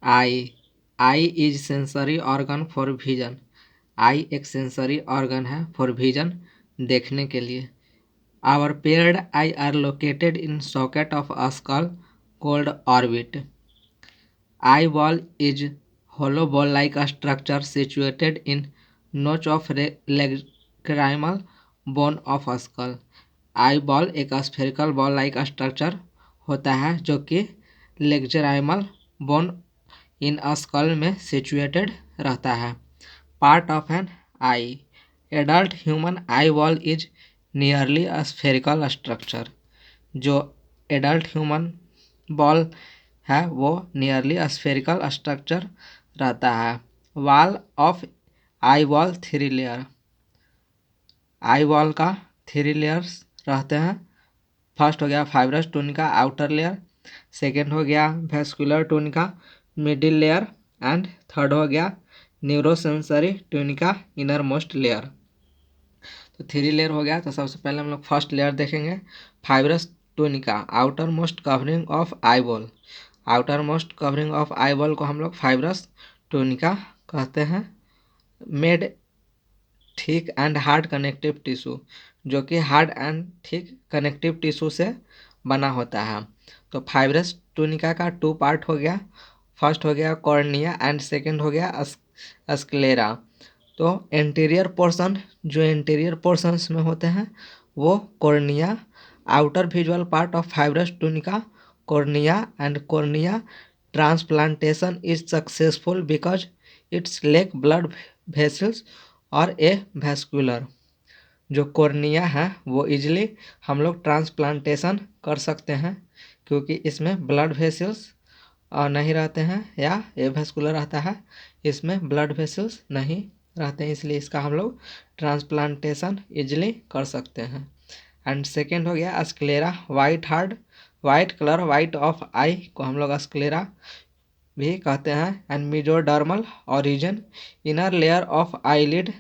I eye is sensory organ for vision. Eye एक sensory organ है for vision, देखने के लिए। Our paired eye are located in socket of a skull called orbit. Eyeball is hollow ball like a structure situated in notch of lacrimal bone of a skull। Eyeball एक spherical ball like structure होता है जो कि lacrimal bone in skull में situated रहता है। Part of an eye. Adult human eyeball is nearly a spherical structure. जो adult human ball है वो नियरली स्फेरिकल स्ट्रक्चर रहता है। Wall of eyeball 3 layer. Eyeball का 3 layers रहते हैं। फर्स्ट हो गया fibrous tunica outer layer, second हो गया vascular tunica middle layer and third हो गया neurosensory tunica inner most layer. तो 3 लेयर हो गया। तो सबसे पहले हम लोग फर्स्ट लेयर देखेंगे, fibrous tunica outer most covering of eye ball. Outer most covering of eye ball को हम लोग फाइब्रस टूनिका कहते हैं। Made thick and hard connective tissue, जो कि hard and thick connective tissue से बना होता है। तो फाइब्रस टूनिका का 2 पार्ट हो गया। फर्स्ट हो गया कॉर्निया एंड सेकंड हो गया स्क्लेरा। तो एंटीरियर पोर्शन, जो एंटीरियर पोर्शंस में होते हैं वो cornea. Outer visual part of fibrous tunica cornea and cornea transplantation is successful because it's lake blood vessels और ए वेस्कुलर। जो कॉर्निया है वो इजीली हम लोग ट्रांसप्लांटेशन कर सकते हैं क्योंकि इसमें ब्लड वेसल्स नहीं रहते हैं या ए वेस्कुलर रहता है, इसमें ब्लड वेसल्स नहीं रहते हैं, इसलिए इसका हम लोग ट्रांसप्लांटेशन इजीली कर सकते हैं। एंड सेकेंड हो गया sclera white colour white of eye को हम लोग स्क्लेरा भी कहते हैं। And mesodermal origin inner layer of eyelid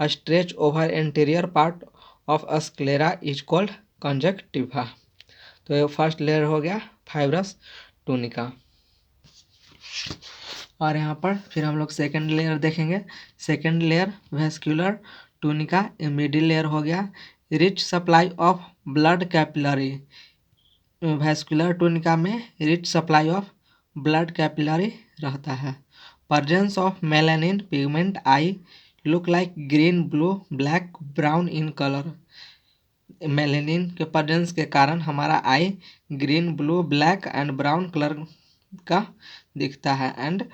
stretch over anterior part of sclera is called conjunctiva. तो ये फर्स्ट लेयर हो गया फाइब्रस टूनिका। और यहाँ पर फिर हम लोग सेकेंड लेयर देखेंगे। Second layer vascular tunica middle layer हो गया। Rich supply of blood capillary. Vascular tunica में rich supply of blood capillary रहता है। Presence of melanin pigment eye look like green blue black brown in colour. Melanin के presence के कारण हमारा eye green blue black and brown colour का दिखता है। And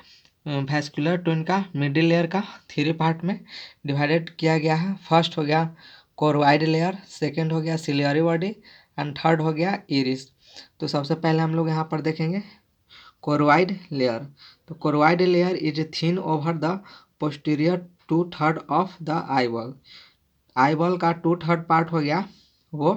vascular tunica middle layer का 3 पार्ट में डिवाइडेड किया गया है। फर्स्ट हो गया कोरोइड लेयर, सेकेंड हो गया सिलियरी बॉडी एंड थर्ड हो गया इरिस। तो सबसे पहले हम लोग यहाँ पर देखेंगे कोरोइड लेयर। तो choroid layer is thin over the posterior 2/3 of the eyeball. Eyeball का 2/3 पार्ट हो गया वो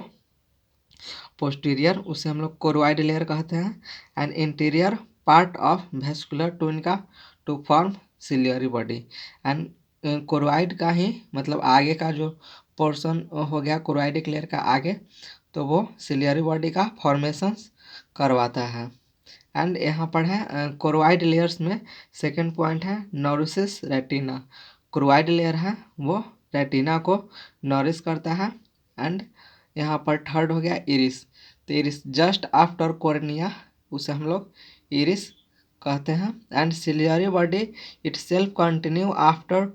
पोस्टीरियर, उसे हम लोग कोरोइड लेयर कहते हैं। And interior part of vascular tunica to form ciliary body. And choroid का ही मतलब आगे का जो पोर्शन हो गया कोरोइडिक लेयर का आगे, तो वो सिलियरी बॉडी का फॉर्मेशन करवाता है। एंड यहाँ पर है कोरोइड लेयर्स में सेकेंड पॉइंट है नॉरिसिस रेटिना। कोरोइड लेयर है वो रेटिना को नॉरिस करता है। एंड यहाँ पर थर्ड हो गया इरिस। तो इरिस जस्ट आफ्टर कॉर्निया, उसे हम लोग इरिस कहते हैं। And ciliary body itself continue after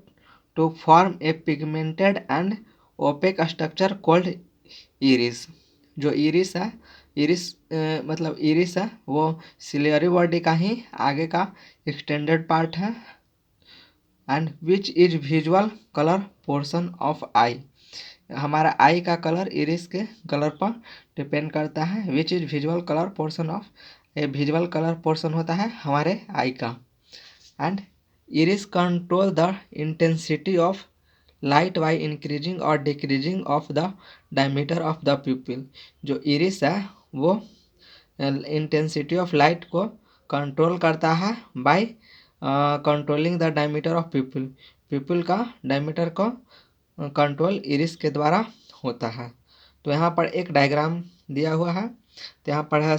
to form a pigmented and opaque structure called iris. जो इरिस है, इरिस मतलब इरिस है वो सिलियरी बॉडी का ही आगे का एक्सटेंडेड पार्ट है। And which is visual colour portion of eye. हमारा आई का कलर इरिस के कलर पर डिपेंड करता है। Which is visual colour portion of, a visual colour portion होता है हमारे आई का। And iris control the intensity of light by increasing और decreasing of the diameter of the pupil. जो इरिस है वो इंटेंसिटी ऑफ लाइट को कंट्रोल करता है by controlling the diameter of pupil. Pupil का डायमीटर को कंट्रोल इरिस के द्वारा होता है। तो यहाँ पर एक डायग्राम दिया हुआ है। तो यहाँ पर है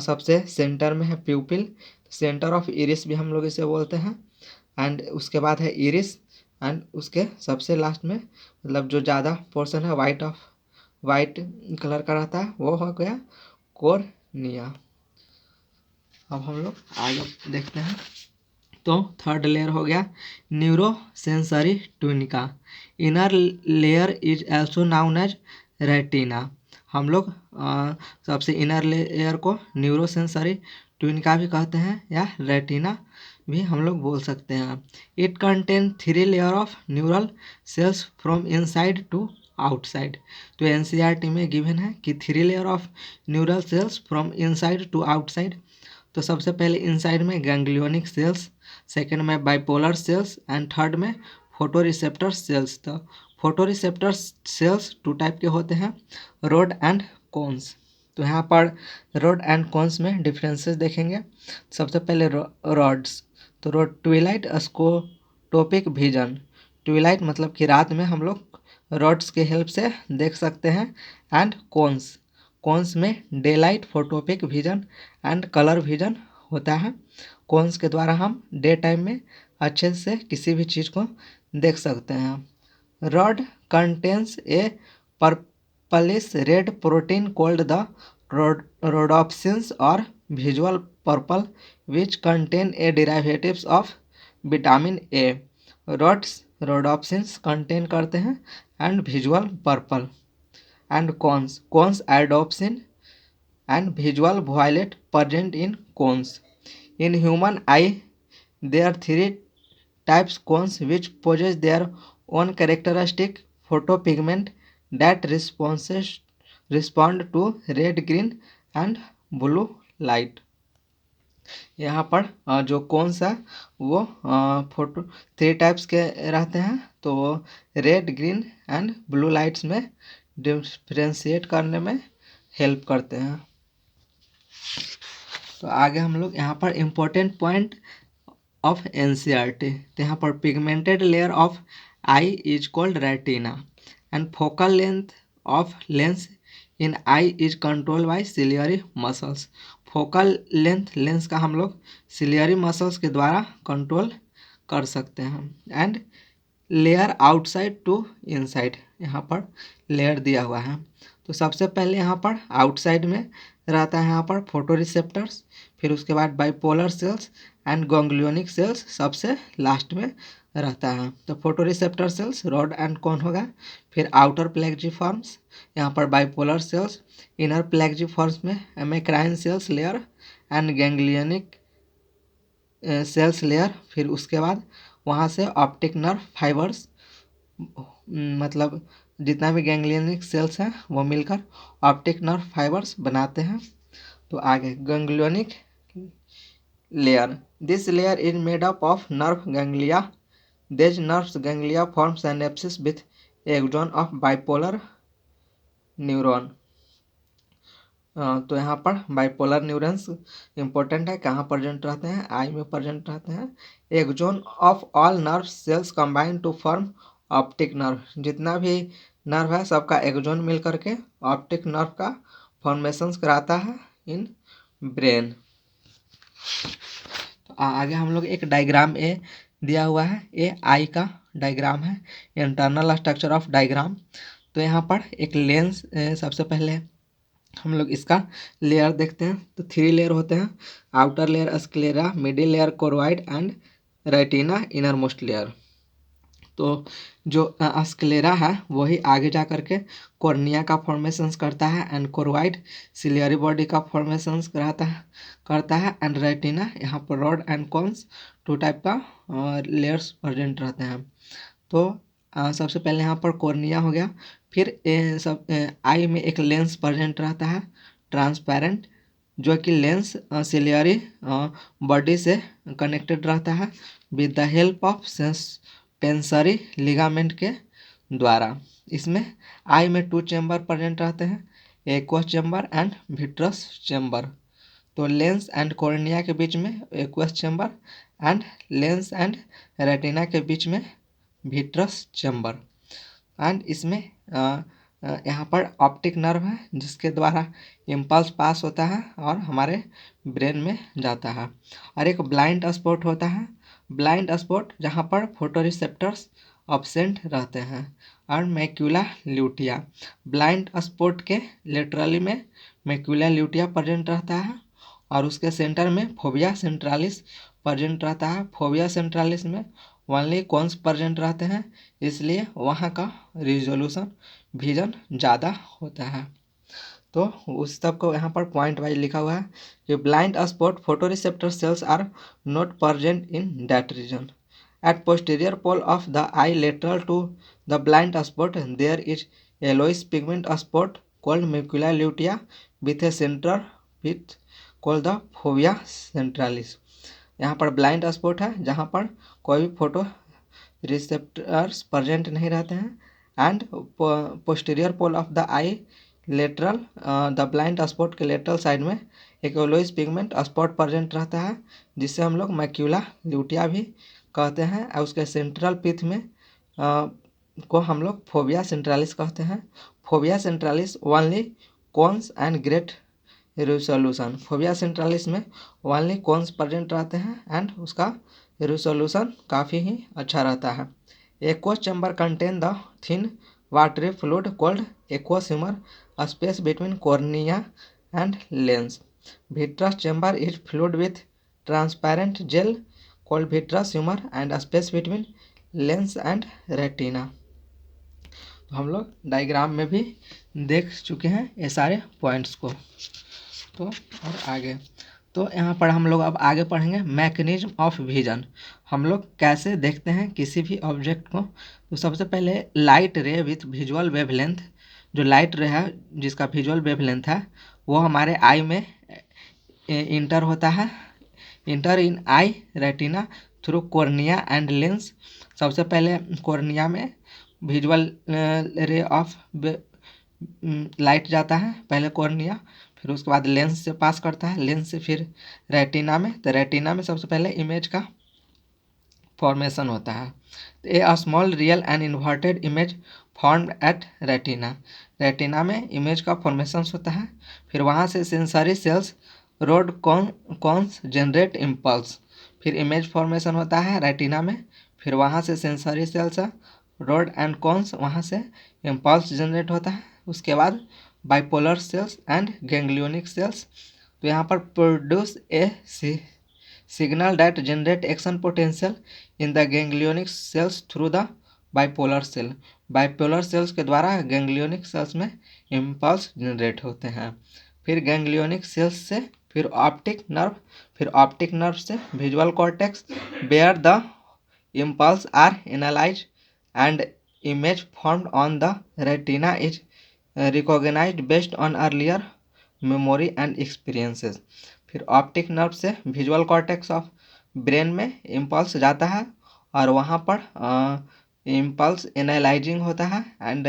सबसे सेंटर में है प्यूपिल। सेंटर ऑफ इरिस भी हम लोग इसे बोलते हैं। एंड उसके बाद है इरिस, एंड उसके सबसे लास्ट में मतलब जो ज़्यादा पोर्शन है वाइट कलर का रहता है वो हो गया कॉर्निया। अब हम लोग आगे देखते हैं। तो थर्ड लेयर हो गया neuro sensory tunica. Inner layer is also known as retina. हम लोग सबसे इनर लेयर को न्यूरो सेंसरी ट्यूनिका भी कहते हैं या रेटिना भी हम लोग बोल सकते हैं। It contain 3 layer of neural cells from inside to outside. तो एनसीईआरटी में गिवन है कि 3 layer of neural cells from inside to outside. तो सबसे पहले इनसाइड में गैंग्लियोनिक सेल्स, सेकेंड में बाइपोलर सेल्स एंड थर्ड में फोटो रिसेप्टर सेल्स। तो फोटो रिसेप्टर सेल्स 2 टाइप के होते हैं, रोड एंड कोन्स। तो यहाँ पर रोड एंड कोन्स में डिफरेंसेस देखेंगे। सबसे पहले रॉड्स। तो road Twilight scotopic vision. Twilight मतलब कि रात में हम लोग रॉड्स के हेल्प से देख सकते हैं। एंड कोन्स में day light photopic vision and colour vision होता है। कोन्स के द्वारा हम डे टाइम में अच्छे से किसी भी चीज़ को देख सकते हैं। Rod contains a purplish red protein called the rhodopsins और visual purple which contain a derivatives of vitamin A. Rhodopsins contain करते हैं and visual purple. And cones iodopsin and visual violet present in cones. In human eye, there are 3 types cones which possess their own characteristic photopigment that respond to red, green and blue light. यहाँ पर जो cons है वो photo 3 types के रहते हैं। तो red, green and blue lights में डिफ्रेंशिएट करने में हेल्प करते हैं। तो आगे हम लोग यहाँ पर इम्पोर्टेंट पॉइंट ऑफ एनसीईआरटी। तो यहाँ पर pigmented layer of I is called retina and focal length of lens in I is control by ciliary muscles. Focal lens का हम लोग सिलियरी मसल्स के द्वारा कंट्रोल कर सकते हैं। And layer outside to inside, यहाँ पर लेयर दिया हुआ है। तो सबसे पहले यहाँ पर आउटसाइड में रहता है यहाँ पर फोटो रिसेप्टर्स, फिर उसके बाद bipolar cells and ganglionic cells सबसे लास्ट में रहता है। तो photoreceptor cells rod and cone होगा। फिर आउटर प्लेक्जिफॉर्म्स, यहाँ पर बाइपोलर सेल्स, इनर प्लेक्जिफॉर्म्स में amacrine cells layer and ganglionic cells layer. फिर उसके बाद वहाँ से ऑप्टिक नर्व फाइबर्स, मतलब जितना भी गैंग्लियोनिक सेल्स हैं वो मिलकर ऑप्टिक नर्व फाइबर्स बनाते हैं। तो आगे ganglionic layer, this layer is made up of nerve ganglia. This nerves ganglia form synapsis with axon of bipolar neuron. तो यहाँ पर बाइपोलर न्यूरॉन्स इंपॉर्टेंट है, कहाँ प्रेजेंट रहते हैं, आई में प्रेजेंट रहते हैं। Axon of all nerve cells combine to form optic nerve. जितना भी नर्व है सबका एक्सॉन मिल करके ऑप्टिक नर्व का फॉर्मेशन कराता है इन ब्रेन। तो आगे हम लोग एक डायग्राम ए दिया हुआ है, ए आई का डायग्राम है, इंटरनल स्ट्रक्चर ऑफ डायग्राम। तो यहाँ पर एक लेंस, सबसे पहले हम लोग इसका लेयर देखते हैं। तो 3 लेयर होते हैं, outer layer sclera, middle layer choroid and retina inner most layer. तो जो स्क्लेरा है वही आगे जा करके कॉर्निया का फॉर्मेशंस करता है एंड कोरोइड सिलियरी बॉडी का फॉर्मेशंस करता है एंड रेटिना यहाँ पर रॉड एंड कॉन्स 2 टाइप का लेयर्स प्रेजेंट रहते हैं। तो सबसे पहले यहाँ पर कॉर्निया हो गया। फिर आई में एक लेंस प्रेजेंट रहता है ट्रांसपेरेंट, जो कि लेंस सिलियरी बॉडी से कनेक्टेड रहता है with the help of suspensory ligament के द्वारा। इसमें आई में 2 चैम्बर प्रेजेंट रहते हैं, aqueous chamber and vitreous chamber. तो लेंस एंड कॉर्निया के बीच में aqueous chamber and lens and retina के बीच में विट्रस चैम्बर। एंड इसमें यहाँ पर ऑप्टिक नर्व है जिसके द्वारा इम्पल्स पास होता है और हमारे ब्रेन में जाता है। और एक ब्लाइंड स्पॉट होता है, ब्लाइंड स्पॉट जहाँ पर फोटो रिसेप्टर्स अब्सेंट रहते हैं। और मैक्यूला ल्यूटिया, ब्लाइंड स्पॉट के लेटरली में मैक्यूला ल्यूटिया प्रेजेंट रहता है और उसके सेंटर में फोविया सेंट्रालिस प्रेजेंट रहता है। फोविया सेंट्रालिस में ओनली कॉन्स प्रेजेंट रहते हैं, इसलिए वहाँ का रिजोल्यूशन विजन ज़्यादा होता है। तो उस सब को यहाँ पर पॉइंट वाइज लिखा हुआ है कि blind spot photoreceptor cells are not present in that region. At posterior pole of the eye lateral to the blind spot there is yellowish pigment spot called macula lutea with a central pit called the fovea centralis। यहाँ पर blind spot है जहाँ पर कोई भी photo receptors present नहीं रहते हैं। And posterior pole of the eye lateral, the blind spot के लेटरल साइड में एक येलोइश पिगमेंट स्पॉट प्रेजेंट रहता है जिससे हम लोग मैक्यूला ल्यूटिया भी कहते हैं। और उसके सेंट्रल पिथ में को हम लोग फोविया सेंट्रालिस कहते हैं। Fovea centralis only cones and great resolution, fovea centralis में ओनली कॉन्स प्रेजेंट रहते हैं एंड उसका रिजोल्यूशन काफ़ी ही अच्छा रहता है। Aqueous chamber contain the thin watery fluid called aqueous humour space between cornea and lens. Vitreous chamber is fluid with transparent gel called vitreous humor and space between lens and retina। तो हम लोग diagram में भी देख चुके हैं ये सारे पॉइंट्स को। तो और आगे तो यहाँ पर हम लोग अब आगे पढ़ेंगे मैकेनिज्म ऑफ विजन, हम लोग कैसे देखते हैं किसी भी ऑब्जेक्ट को। तो सबसे पहले लाइट रे विथ विजुअल वेवलेंथ, जो लाइट रे है जिसका विजुअल वेवलेंथ है वो हमारे आई में इंटर होता है, inter in I retina through cornea and lens. सबसे पहले कॉर्निया में विजुअल रे ऑफ लाइट जाता है, पहले कॉर्निया, फिर उसके बाद लेंस से पास करता है, लेंस से फिर रेटिना में। तो रेटिना में सबसे पहले इमेज का फॉर्मेशन होता है। A small real and inverted image formed at retina, retina में इमेज का फॉर्मेशन होता है। फिर वहाँ से sensory cells rod cones generate impulse, फिर इमेज फॉर्मेशन होता है रेटिना में। फिर वहाँ से sensory cells rod and cones, वहाँ से इम्पल्स जनरेट होता है। उसके बाद bipolar cells and ganglionic cells, तो यहाँ पर produce a signal that generate action potential in the ganglionic sales through the bipolar cell, bipolar cells के द्वारा गैंग्लियोनिक सेल्स में इम्पल्स जनरेट होते हैं। फिर गैंग्लियोनिक सेल्स से फिर ऑप्टिक नर्व, फिर ऑप्टिक नर्व से visual cortex where the impulse are analyse and image formed on the retina is recognized based on earlier memory and experiences. फिर optic nerve से visual cortex of brain में impulse जाता है और वहाँ पर इम्पल्स एनालाइजिंग होता है and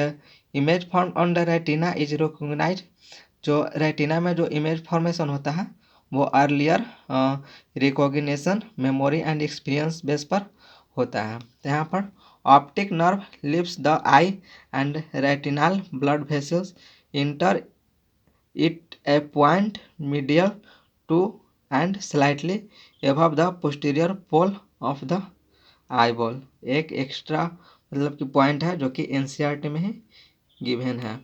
image form on the retina is recognized, जो रेटिना में जो इमेज फॉर्मेशन होता है वो earlier recognition memory and experience base पर होता है। तो यहाँ पर optic nerve leaves the eye and retinal blood vessels enter it a point medial to and slightly above the posterior pole of the eyeball. एक extra मतलब कि point है जो कि एनसीईआरटी में ही गिवन है।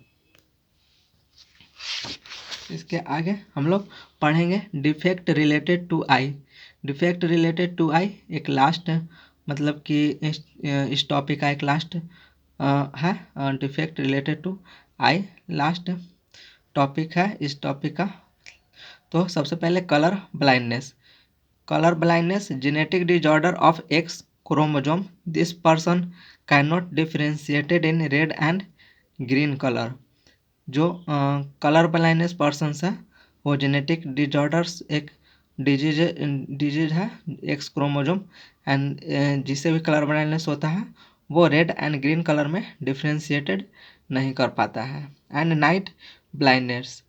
इसके आगे हम लोग पढ़ेंगे defect related to eye. Defect related to eye एक लास्ट मतलब कि इस टॉपिक का एक लास्ट है, defect related to eye last topic है इस टॉपिक का। तो सबसे पहले colour blindness, colour blindness genetic disorder of X chromosome, this person can not differentiated in red and green colour. जो कलर ब्लाइंडनेस पर्सन्स है वो जेनेटिक डिसऑर्डर्स एक डिजीज है एक्स क्रोमोसोम एंड जिससे भी कलर ब्लाइंडनेस होता है वो रेड एंड ग्रीन कलर में डिफरेंशिएटेड नहीं कर पाता है। And night blindness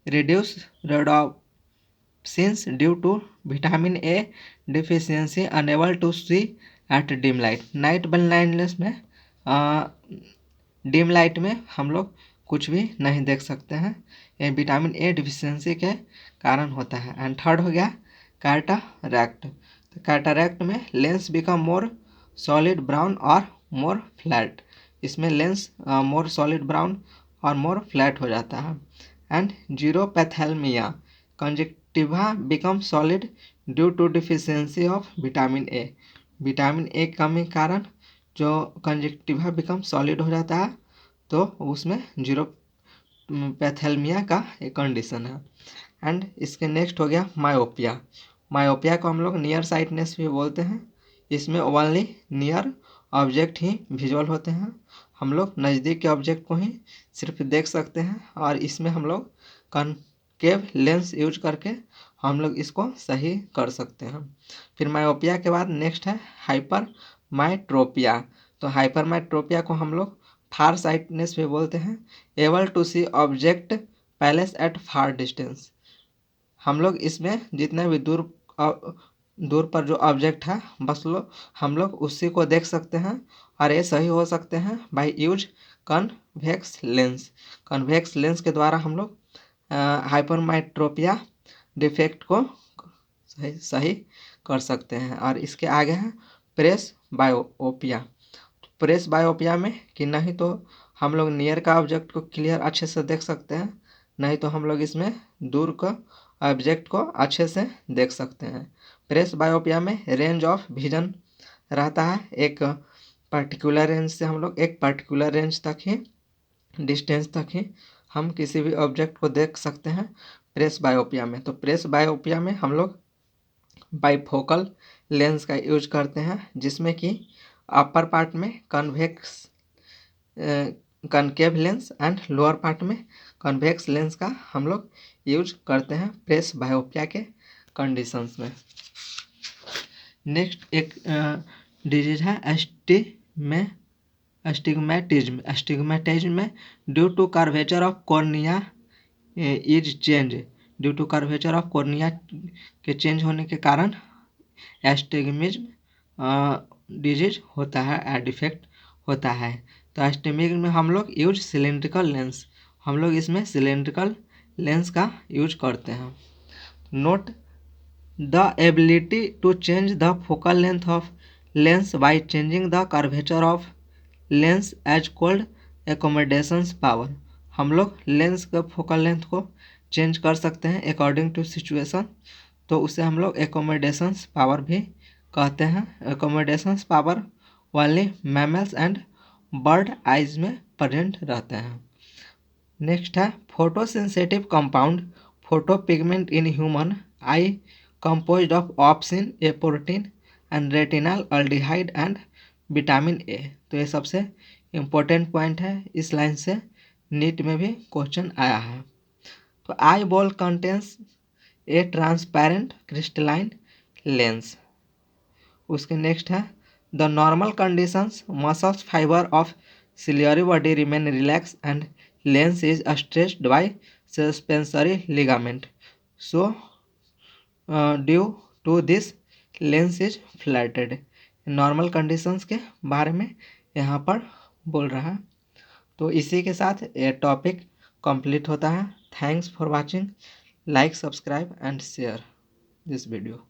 reduce rhodopsins due to vitamin A deficiency unable to see at dim light. Night blindness में डिम लाइट में हम लोग कुछ भी नहीं देख सकते हैं। ये विटामिन ए डिफिशियंसी के कारण होता है। एंड थर्ड हो गया कैटरैक्ट। तो कैटरैक्ट में lens become more solid brown और मोर फ्लैट। इसमें लेंस मोर सॉलिड ब्राउन और मोर फ्लैट हो जाता है। And xerophthalmia, conjunctiva become solid due to deficiency of vitamin A. Vitamin A कमी के कारण जो कंजक्टिवा बिकम सॉलिड हो जाता है, तो उसमें जीरोपैथेल्मिया का एक कंडीशन है। एंड इसके नेक्स्ट हो गया मायोपिया। मायोपिया को हम लोग नियर साइटनेस भी बोलते हैं। इसमें ओनली नियर ऑब्जेक्ट ही विजुअल होते हैं। हम लोग नज़दीक के ऑब्जेक्ट को ही सिर्फ देख सकते हैं, और इसमें हम लोग कॉनकेव लेंस यूज करके हम लोग इसको सही कर सकते हैं। फिर मायोपिया के बाद नेक्स्ट है हाइपरमाइट्रोपिया। तो हाइपरमाइट्रोपिया को हम लोग फार साइटनेस भी बोलते हैं। Able to see object placed at far distance. हम लोग इसमें जितने भी दूर पर जो ऑब्जेक्ट है बस हम लोग उसी को देख सकते हैं, और ये सही हो सकते हैं by use convex lens. Convex lens के द्वारा हम लोग हाइपरमाइट्रोपिया डिफेक्ट को सही कर सकते हैं। और इसके आगे है प्रेस बायोपिया। प्रेस बायोपिया में कि नहीं तो हम लोग नियर का ऑब्जेक्ट को क्लियर अच्छे से देख सकते हैं, नहीं तो हम लोग इसमें दूर का ऑब्जेक्ट को अच्छे से देख सकते हैं। प्रेस बायोपिया में रेंज ऑफ विजन रहता है, एक पर्टिकुलर रेंज से हम लोग एक पर्टिकुलर रेंज तक ही, डिस्टेंस तक ही हम किसी भी ऑब्जेक्ट को देख सकते हैं प्रेस बायोपिया में। तो प्रेस बायोपिया में हम लोग बाइफोकल लेंस का यूज करते हैं, जिसमें कि अपर पार्ट में concave lens and lower part में कन्वेक्स लेंस का हम लोग यूज करते हैं प्रेस बायोपिया के कंडीशंस में। नेक्स्ट एक डिजीज है अस्टिग्मेटिज्म में due to curvature of cornea is change. Due to curvature of cornea के चेंज होने के कारण एस्टिग्मेटिज्म डिजीज होता है, डिफेक्ट होता है। तो एस्टिग्मेटिज्म में हम लोग यूज सिलेंड्रिकल लेंस, हम लोग इसमें सिलेंड्रिकल लेंस का यूज करते हैं। Note the ability to change the focal length of lens by changing the curvature of lens as called accommodations power. हम लोग लेंस का फोकल लेंथ को चेंज कर सकते हैं अकॉर्डिंग टू सिचुएशन, तो उसे हम लोग एकोमोडेशंस पावर भी कहते हैं। Accommodations power only mammals and bird eyes में प्रेजेंट रहते हैं। नेक्स्ट है photosensitive compound photopigment in human eye composed of opsin, a protein and retinal aldehyde and vitamin A. तो ये सबसे इम्पोर्टेंट पॉइंट है, इस लाइन से नीट में भी क्वेश्चन आया है। तो eyeball contains a transparent crystalline lens. उसके नेक्स्ट है the normal conditions muscles fibre of ciliary body remain relax and lens is stretched by suspensory ligament, so due to this lens is flatted. Normal conditions के बारे में यहाँ पर बोल रहा है। तो इसी के साथ ये टॉपिक कंप्लीट होता है। Thanks for watching, like subscribe and share this video.